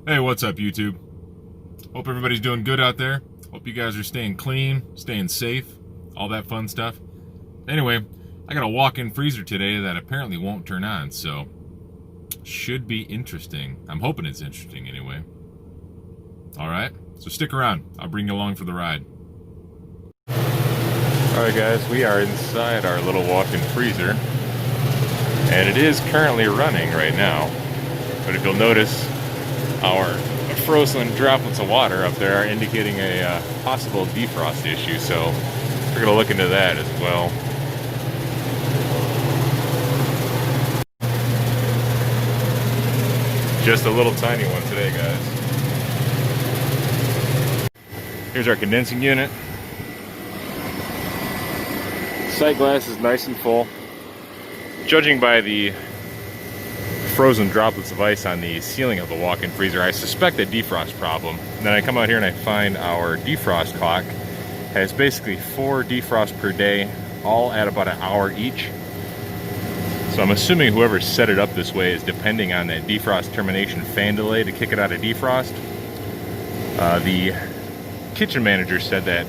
Hey, what's up, YouTube? Hope everybody's doing good out there. Hope you guys are staying clean, staying safe, all that fun stuff. Anyway, I got a walk-in freezer today that apparently won't turn on, so should be interesting. I'm hoping it's interesting anyway. Alright, so stick around. I'll bring you along for the ride. Alright guys, we are inside our little walk-in freezer, and it is currently running right now. But if you'll notice, our frozen droplets of water up there are indicating a possible defrost issue, so we're going to look into that as well. Just a little tiny one today, guys. Here's our condensing unit. Sight glass is nice and full. Judging by the frozen droplets of ice on the ceiling of the walk-in freezer, I suspect a defrost problem. And then I come out here and I find our defrost clock has basically 4 defrosts per day, all at about an hour each. So I'm assuming whoever set it up this way is depending on that defrost termination fan delay to kick it out of defrost. The kitchen manager said that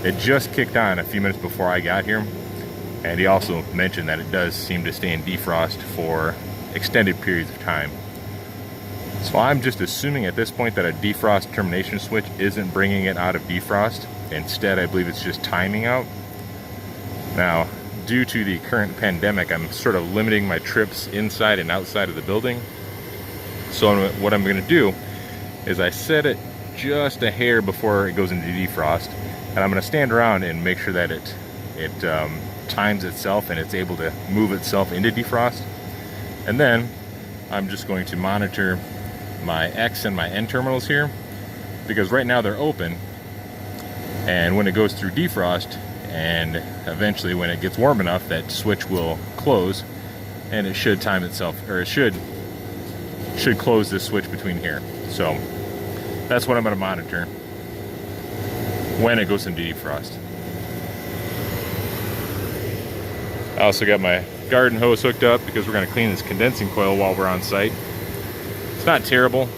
it just kicked on a few minutes before I got here, and he also mentioned that it does seem to stay in defrost for extended periods of time. So I'm just assuming at this point that a defrost termination switch isn't bringing it out of defrost. Instead, I believe it's just timing out. Now, due to the current pandemic, I'm sort of limiting my trips inside and outside of the building. So what I'm going to do is I set it just a hair before it goes into defrost, and I'm going to stand around and make sure that it times itself and it's able to move itself into defrost. And then I'm just going to monitor my X and my N terminals here, because right now they're open, and when it goes through defrost and eventually when it gets warm enough, that switch will close and it should time itself, or it should close this switch between here. So that's what I'm going to monitor when it goes into defrost. I also got my garden hose hooked up because we're going to clean this condensing coil while we're on site. It's not terrible,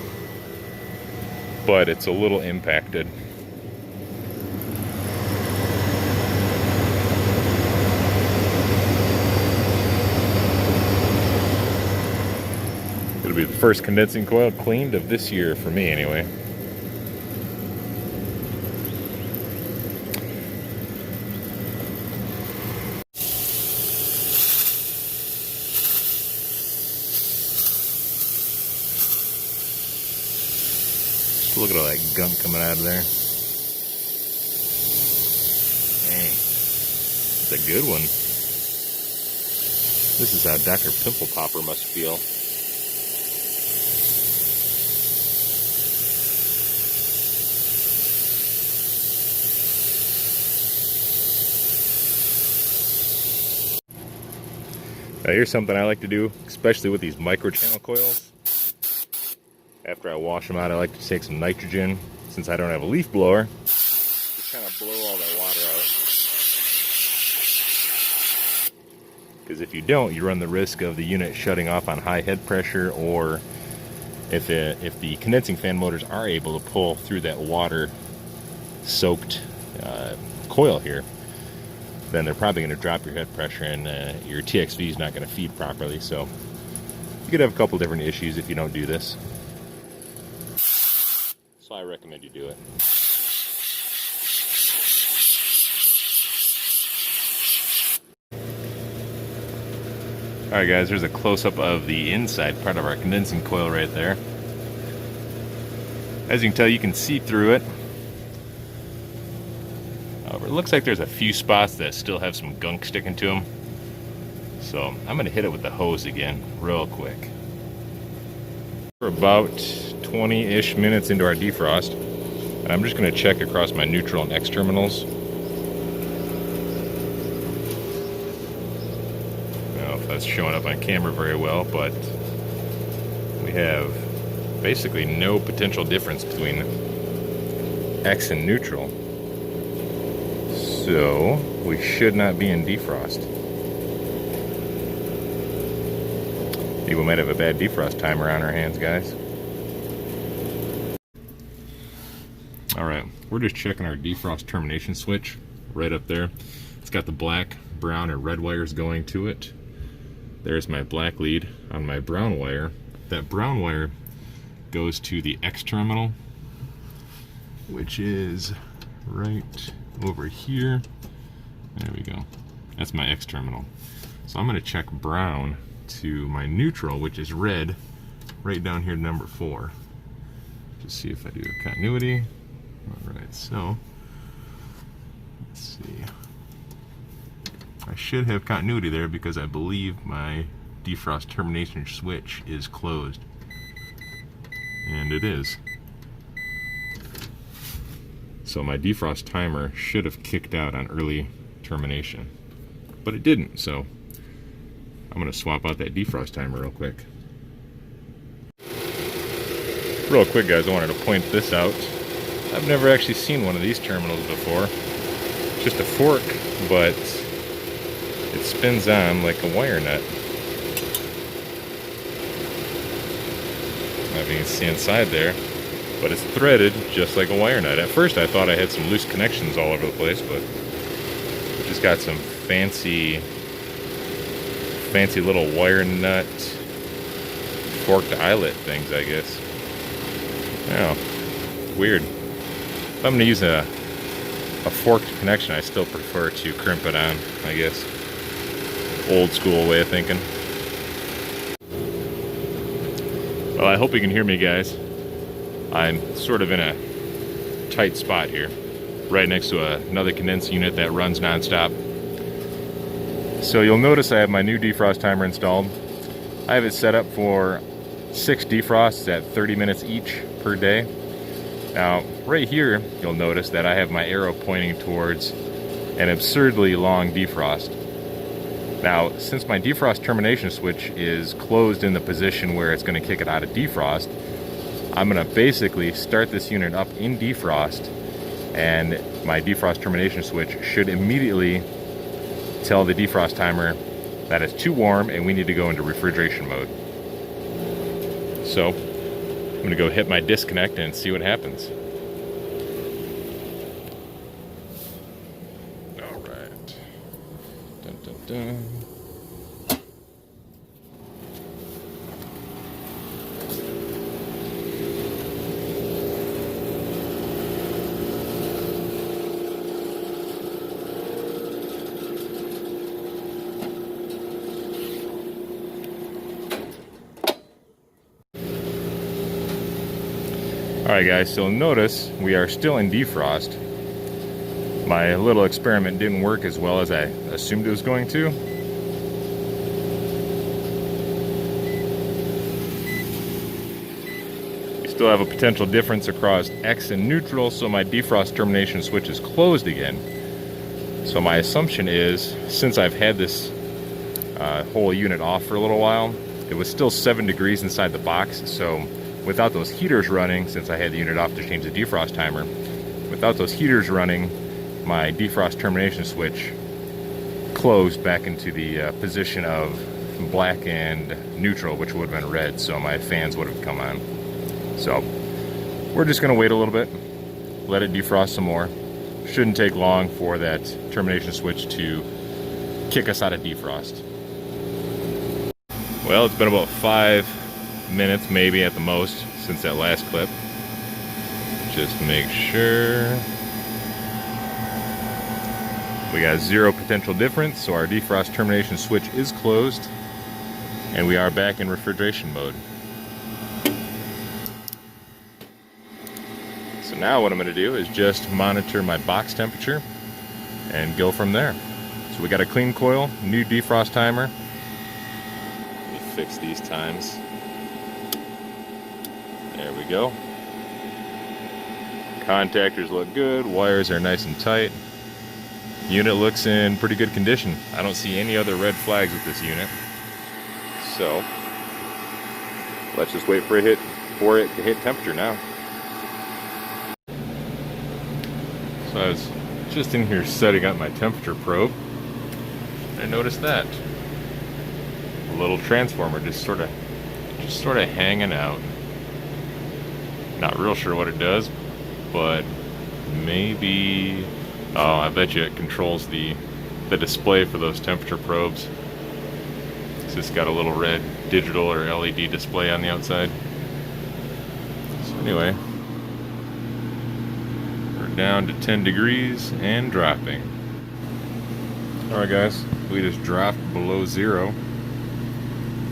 but it's a little impacted. It'll be the first condensing coil cleaned of this year for me anyway. Look at all that gunk coming out of there. Dang. It's a good one. This is how Dr. Pimple Popper must feel. Now here's something I like to do, especially with these microchannel coils. After I wash them out, I like to take some nitrogen, since I don't have a leaf blower. Just kind of blow all that water out. Because if you don't, you run the risk of the unit shutting off on high head pressure, or if the condensing fan motors are able to pull through that water-soaked coil here, then they're probably going to drop your head pressure, and your TXV is not going to feed properly. So you could have a couple different issues if you don't do this. So I recommend you do it. Alright guys, here's a close-up of the inside part of our condensing coil right there. As you can tell, you can see through it. However, it looks like there's a few spots that still have some gunk sticking to them. So I'm going to hit it with the hose again real quick. We're about 20-ish minutes into our defrost, and I'm just going to check across my neutral and X terminals. I don't know if that's showing up on camera very well, but we have basically no potential difference between X and neutral. So we should not be in defrost. Maybe we might have a bad defrost timer on our hands, guys. we're just checking our defrost termination switch right up there. It's got the black, brown, and red wires going to it. There's my black lead on my brown wire. That brown wire goes to the X terminal, which is right over here. There we go. That's my X terminal. So I'm going to check brown to my neutral, which is red, right down here to number 4. Just see if I do a continuity. Alright, so let's see. I should have continuity there because I believe my defrost termination switch is closed. And it is. So my defrost timer should have kicked out on early termination. But it didn't, so I'm going to swap out that defrost timer real quick. Real quick, guys, I wanted to point this out. I've never actually seen one of these terminals before. It's just a fork, but it spins on like a wire nut. I mean, you can see inside there, but it's threaded just like a wire nut. At first I thought I had some loose connections all over the place, but it just got some fancy little wire nut forked eyelet things, I guess. Oh, weird. If I'm going to use a forked connection, I still prefer to crimp it on, I guess. Old school way of thinking. Well, I hope you can hear me, guys. I'm sort of in a tight spot here, right next to another condenser unit that runs nonstop. So you'll notice I have my new defrost timer installed. I have it set up for 6 defrosts at 30 minutes each per day. Now, right here, you'll notice that I have my arrow pointing towards an absurdly long defrost. Now, since my defrost termination switch is closed in the position where it's going to kick it out of defrost, I'm going to basically start this unit up in defrost, and my defrost termination switch should immediately tell the defrost timer that it's too warm and we need to go into refrigeration mode. So, I'm going to go hit my disconnect and see what happens. Alright. Dun, dun, dun. Alright guys, so notice we are still in defrost. My little experiment didn't work as well as I assumed it was going to. You still have a potential difference across X and neutral, so my defrost termination switch is closed again. So my assumption is, since I've had this whole unit off for a little while, it was still 7 degrees inside the box, so without those heaters running, since I had the unit off to change the defrost timer, without those heaters running, my defrost termination switch closed back into the position of black and neutral, which would have been red, so my fans would have come on. So we're just going to wait a little bit, let it defrost some more. Shouldn't take long for that termination switch to kick us out of defrost. Well, it's been about 5 minutes maybe at the most since that last clip. Just make sure we got 0 potential difference, so our defrost termination switch is closed and we are back in refrigeration mode. So now what I'm going to do is just monitor my box temperature and go from there. So we got a clean coil, new defrost timer. Let me fix these times. There we go. Contactors look good, wires are nice and tight. Unit looks in pretty good condition. I don't see any other red flags with this unit. So let's just wait for it to hit temperature now. So I was just in here setting up my temperature probe. I noticed that. A little transformer just sort of hanging out. Not real sure what it does, but maybe, oh, I bet you it controls the display for those temperature probes. It's just got a little red digital or LED display on the outside. So anyway, we're down to 10 degrees and dropping. Alright guys, we just dropped below 0.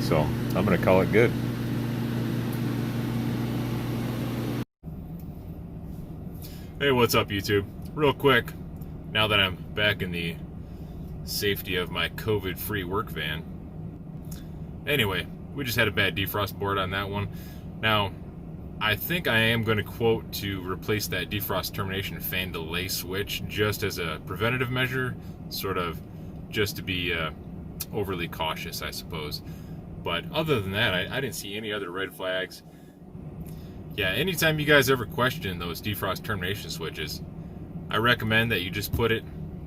So I'm gonna call it good. Hey, what's up YouTube? Real quick, now that I'm back in the safety of my COVID-free work van. Anyway, we just had a bad defrost board on that one. Now, I think I am going to quote to replace that defrost termination fan delay switch just as a preventative measure, sort of just to be overly cautious, I suppose. But other than that, I didn't see any other red flags. Yeah, anytime you guys ever question those defrost termination switches, I recommend that you just put it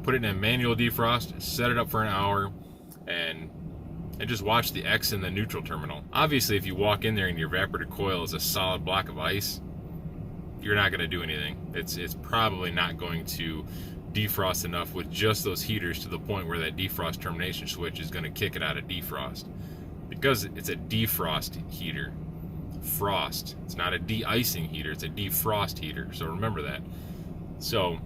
in a manual defrost, set it up for an hour, and just watch the X in the neutral terminal. Obviously, if you walk in there and your evaporator coil is a solid block of ice, you're not going to do anything. It's probably not going to defrost enough with just those heaters to the point where that defrost termination switch is going to kick it out of defrost. Because it's a defrost heater. Frost. It's not a de-icing heater, it's a defrost heater. So remember that. So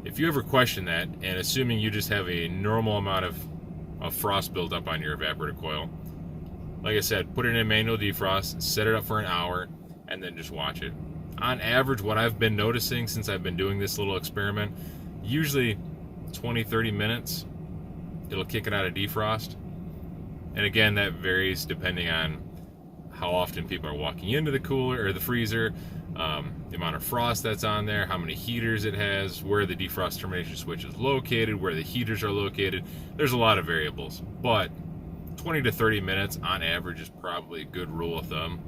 if you ever question that, and assuming you just have a normal amount of frost buildup on your evaporator coil, like I said, put it in a manual defrost, set it up for an hour, and then just watch it. On average, what I've been noticing since I've been doing this little experiment, usually 20-30 minutes, it'll kick it out of defrost. And again, that varies depending on how often people are walking into the cooler or the freezer, the amount of frost that's on there, how many heaters it has, where the defrost termination switch is located, where the heaters are located. There's a lot of variables, but 20 to 30 minutes on average is probably a good rule of thumb.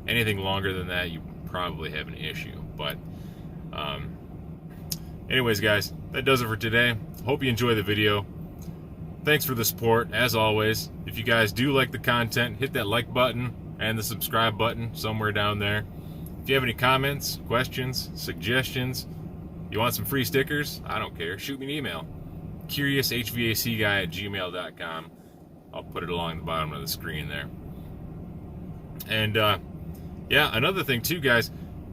Anything longer than that, you probably have an issue. But anyways guys, that does it for today. Hope you enjoy the video. Thanks for the support, as always. If you guys do like the content, hit that like button and the subscribe button somewhere down there. If you have any comments, questions, suggestions, you want some free stickers, I don't care, shoot me an email. CuriousHVACguy@gmail.com. I'll put it along the bottom of the screen there. And yeah, another thing too guys,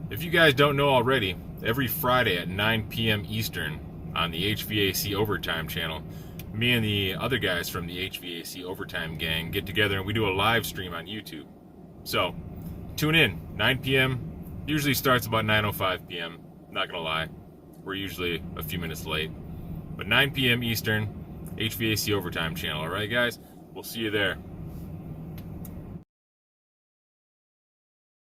if you guys don't know already, every Friday at 9 p.m. Eastern on the HVAC Overtime channel, me and the other guys from the HVAC Overtime gang get together and we do a live stream on YouTube. So, tune in, 9 p.m. Usually starts about 9:05 p.m. Not gonna lie, we're usually a few minutes late. But 9 p.m. Eastern, HVAC Overtime channel. Alright guys, we'll see you there.